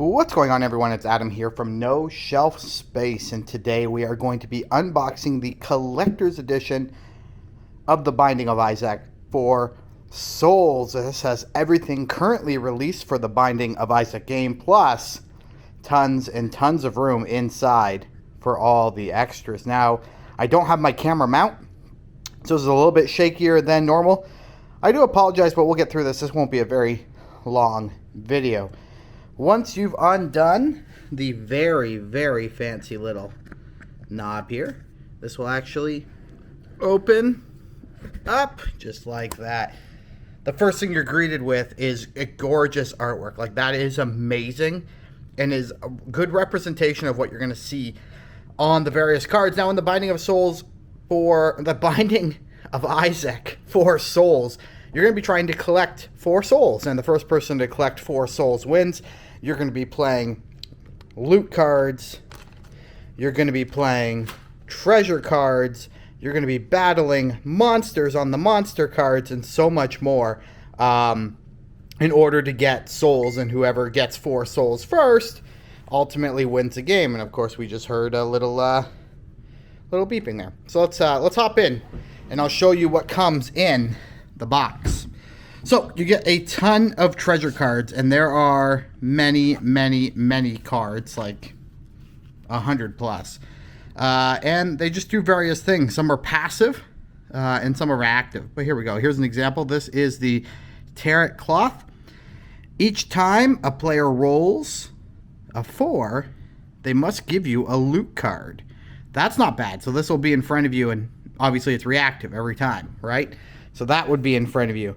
What's going on, everyone? It's Adam here from No Shelf Space, and today we are going to be unboxing the collector's edition of The Binding of Isaac for Souls. This has everything currently released for the Binding of Isaac game, plus tons and tons of room inside for all the extras. Now, I don't have my camera mount, so this is a little bit shakier than normal. I do apologize, but we'll get through this. This won't be a very long video. Once you've undone the very, very fancy little knob here, this will actually open up just like that. The first thing you're greeted with is a gorgeous artwork. Like, that is amazing and is a good representation of what you're going to see on the various cards. Now, in the Binding of Souls, for the Binding of Isaac for Souls, you're going to be trying to collect 4 souls, and the first person to collect 4 souls wins. You're going to be playing loot cards. You're going to be playing treasure cards. You're going to be battling monsters on the monster cards and so much more in order to get souls, and whoever gets 4 souls first ultimately wins the game. And of course, we just heard a little beeping there. So let's hop in, and I'll show you what comes in the box. So you get a ton of treasure cards, and there are many cards, like 100 plus. And they just do various things. Some are passive and some are active. But here we go. Here's an example. This is the Tarot Cloth. Each time a player rolls a 4, they must give you a loot card. That's not bad. So this will be in front of you, and obviously it's reactive every time, right? So that would be in front of you.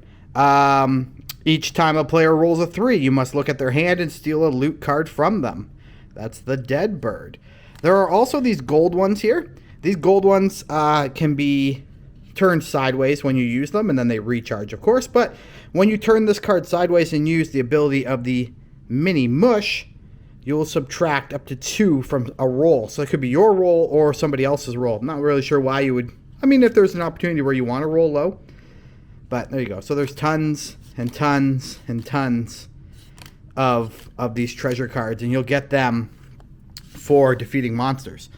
Each time a player rolls a 3, you must look at their hand and steal a loot card from them. That's the Dead Bird. There are also these gold ones here. These gold ones can be turned sideways when you use them, and then they recharge, of course. But when you turn this card sideways and use the ability of the Mini Mush, you will subtract up to 2 from a roll. So it could be your roll or somebody else's roll. I'm not really sure why you would. I mean, if there's an opportunity where you want to roll low. But there you go. So there's tons and tons and tons of these treasure cards, and you'll get them for defeating monsters.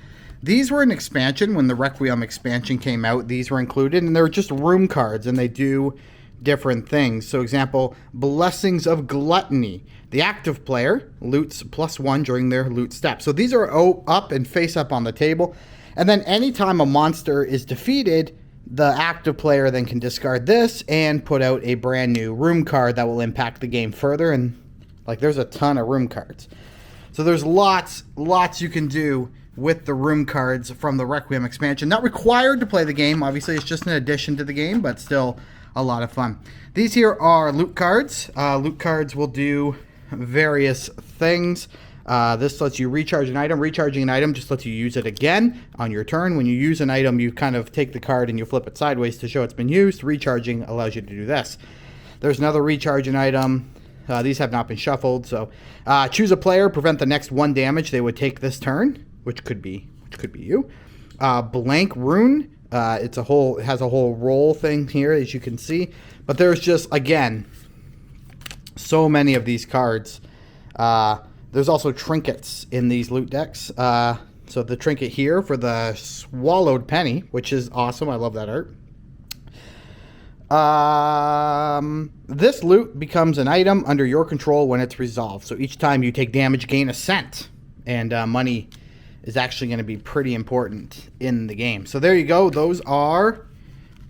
These were an expansion. When the Requiem expansion came out, these were included, and they're just room cards, and they do different things. So example, Blessings of Gluttony. The active player loots +1 during their loot step. So these are up and face up on the table. And then anytime a monster is defeated, the active player then can discard this and put out a brand new room card that will impact the game further. And like, there's a ton of room cards. So there's lots you can do with the room cards from the Requiem expansion. Not required to play the game. Obviously, it's just an addition to the game, but still a lot of fun. These here are loot cards. Loot cards will do various things. This lets you recharge an item. Recharging an item just lets you use it again on your turn. When you use an item, you kind of take the card and you flip it sideways to show it's been used. Recharging allows you to do this. There's another recharge an item. These have not been shuffled. So choose a player, prevent the next 1 damage they would take this turn, which could be you. Blank rune. It has a whole roll thing here, as you can see. But there's just, again, so many of these cards. There's also trinkets in these loot decks. So the trinket here for the Swallowed Penny, which is awesome. I love that art. This loot becomes an item under your control when it's resolved. So each time you take damage, gain a cent. And money is actually going to be pretty important in the game. So there you go. Those are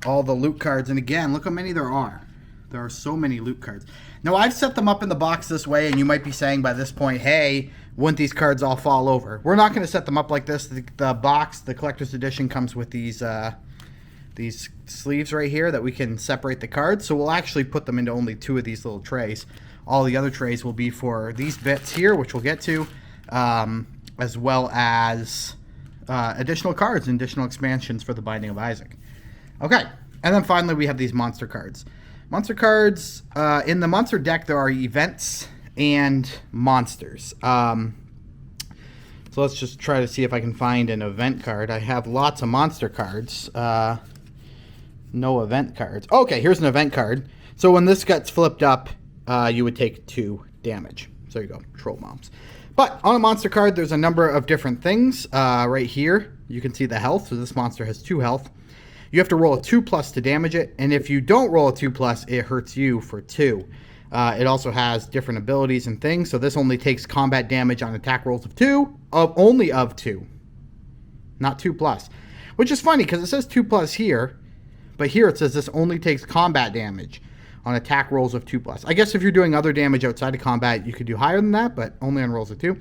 all the loot cards. And again, look how many there are. There are so many loot cards. Now, I've set them up in the box this way, and you might be saying by this point, hey, wouldn't these cards all fall over? We're not going to set them up like this. The box, the collector's edition, comes with these sleeves right here that we can separate the cards. So we'll actually put them into only 2 of these little trays. All the other trays will be for these bits here, which we'll get to, as well as additional cards and additional expansions for the Binding of Isaac. Okay, and then finally we have these monster cards. Monster cards, in the monster deck, there are events and monsters. So let's just try to see if I can find an event card. I have lots of monster cards. No event cards. Okay, here's an event card. So when this gets flipped up, you would take 2 damage. So there you go, troll moms. But on a monster card, there's a number of different things. Right here, you can see the health. So this monster has 2 health. You have to roll a 2+ to damage it. And if you don't roll a 2+, it hurts you for 2. It also has different abilities and things. So this only takes combat damage on attack rolls of 2, only of 2. Not 2+. Which is funny because it says 2+ here. But here it says this only takes combat damage on attack rolls of 2+. I guess if you're doing other damage outside of combat, you could do higher than that, but only on rolls of 2.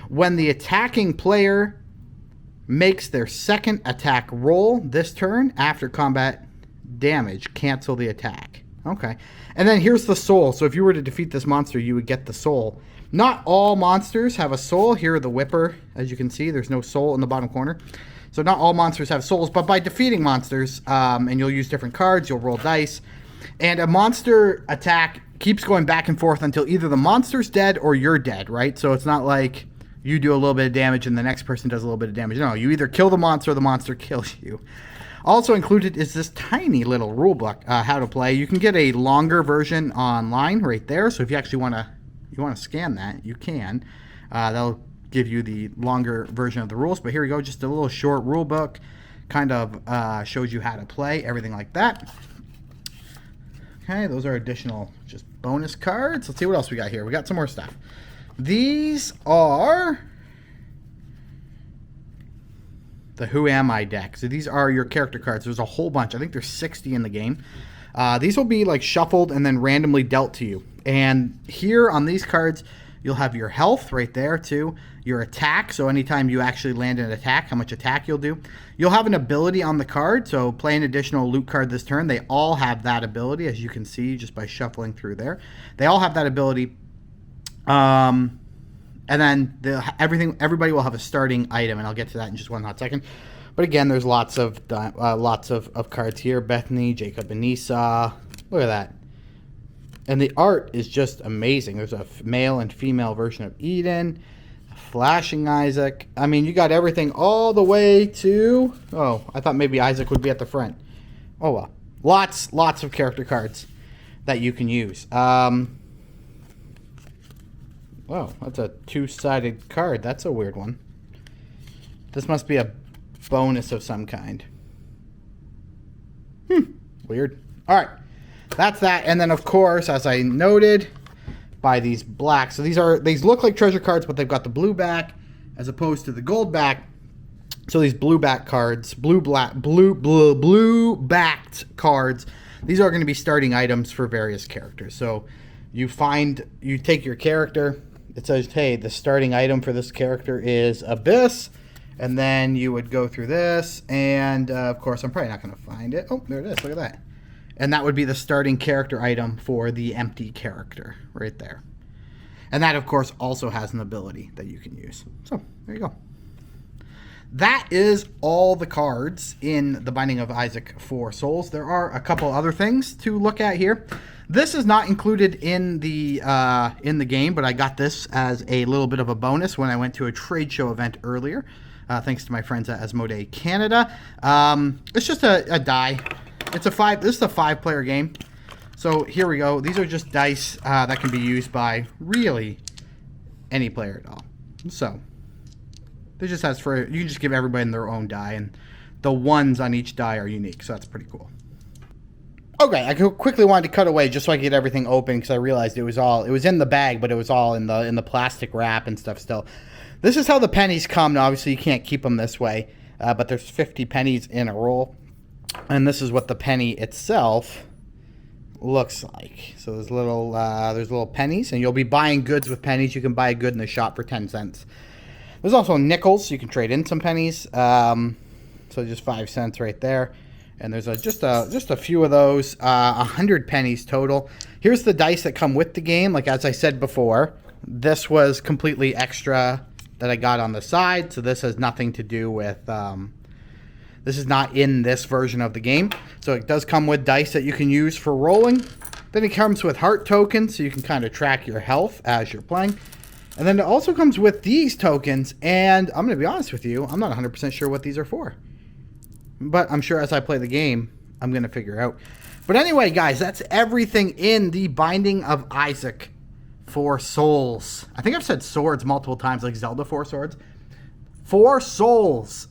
When the attacking player makes their second attack roll this turn after combat damage, cancel the attack. Okay. And then here's the soul. So if you were to defeat this monster, you would get the soul. Not all monsters have a soul. Here, the Whipper, as you can see, there's no soul in the bottom corner. So not all monsters have souls, but by defeating monsters, and you'll use different cards, you'll roll dice, and a monster attack keeps going back and forth until either the monster's dead or you're dead, right? So it's not like you do a little bit of damage and the next person does a little bit of damage. No, you either kill the monster or the monster kills you. Also included is this tiny little rule book, how to play. You can get a longer version online right there. So if you actually want to scan that, you can. That'll give you the longer version of the rules. But here we go, just a little short rule book, kind of shows you how to play, everything like that. Okay, those are additional just bonus cards. Let's see what else we got here. We got some more stuff. These are the Who Am I deck. So these are your character cards. There's a whole bunch. I think there's 60 in the game. These will be like shuffled and then randomly dealt to you. And here on these cards, you'll have your health right there too. Your attack, so anytime you actually land an attack, how much attack you'll do. You'll have an ability on the card, so play an additional loot card this turn. They all have that ability, as you can see just by shuffling through there. They all have that ability. And then everybody will have a starting item, and I'll get to that in just one hot second. But again, there's lots of cards here. Bethany, Jacob, and Esau. Look at that. And the art is just amazing. There's a male and female version of Eden, Flashing Isaac. I mean, you got everything all the way to... Oh, I thought maybe Isaac would be at the front. Oh, well. Lots of character cards that you can use. Wow, that's a 2-sided card. That's a weird one. This must be a bonus of some kind. Weird. All right. That's that. And then, of course, as I noted, by these black. So these look like treasure cards, but they've got the blue back as opposed to the gold back. So these blue back cards, blue backed cards, these are going to be starting items for various characters. So you take your character, it says, hey, the starting item for this character is Abyss. And then you would go through this, and of course, I'm probably not going to find it. Oh, there it is. Look at that. And that would be the starting character item for the empty character right there. And that, of course, also has an ability that you can use. So there you go. That is all the cards in the Binding of Isaac for Souls. There are a couple other things to look at here. This is not included in the game, but I got this as a little bit of a bonus when I went to a trade show event earlier. Thanks to my friends at Asmodee Canada. It's just a die. This is a 5-player game. So here we go. These are just dice that can be used by really any player at all. So this just has you can just give everybody their own die, and the ones on each die are unique. So that's pretty cool. Okay, I quickly wanted to cut away just so I could get everything open because I realized it was in the bag, but it was all in the plastic wrap and stuff still. This is how the pennies come. Now, obviously, you can't keep them this way, but there's 50 pennies in a roll. And this is what the penny itself looks like. So there's little pennies, and you'll be buying goods with pennies. You can buy a good in the shop for 10 cents. There's also nickels. You can trade in some pennies. So just 5 cents right there. And there's just a few of those. 100 pennies total. Here's the dice that come with the game. Like as I said before, this was completely extra that I got on the side. So this has nothing to do with... This is not in this version of the game. So it does come with dice that you can use for rolling. Then it comes with heart tokens, so you can kind of track your health as you're playing. And then it also comes with these tokens, and I'm going to be honest with you, I'm not 100% sure what these are for. But I'm sure as I play the game, I'm going to figure out. But anyway, guys, that's everything in the Binding of Isaac Four Souls. I think I've said swords multiple times, like Zelda Four Swords. Four Souls.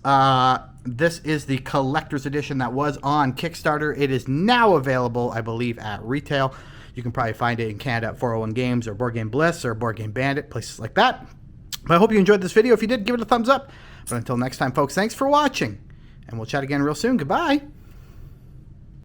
This is the collector's edition that was on Kickstarter. It is now available, I believe, at retail. You can probably find it in Canada at 401 Games or Board Game Bliss or Board Game Bandit, places like that. But I hope you enjoyed this video. If you did, give it a thumbs up. But until next time, folks, thanks for watching. And we'll chat again real soon. Goodbye.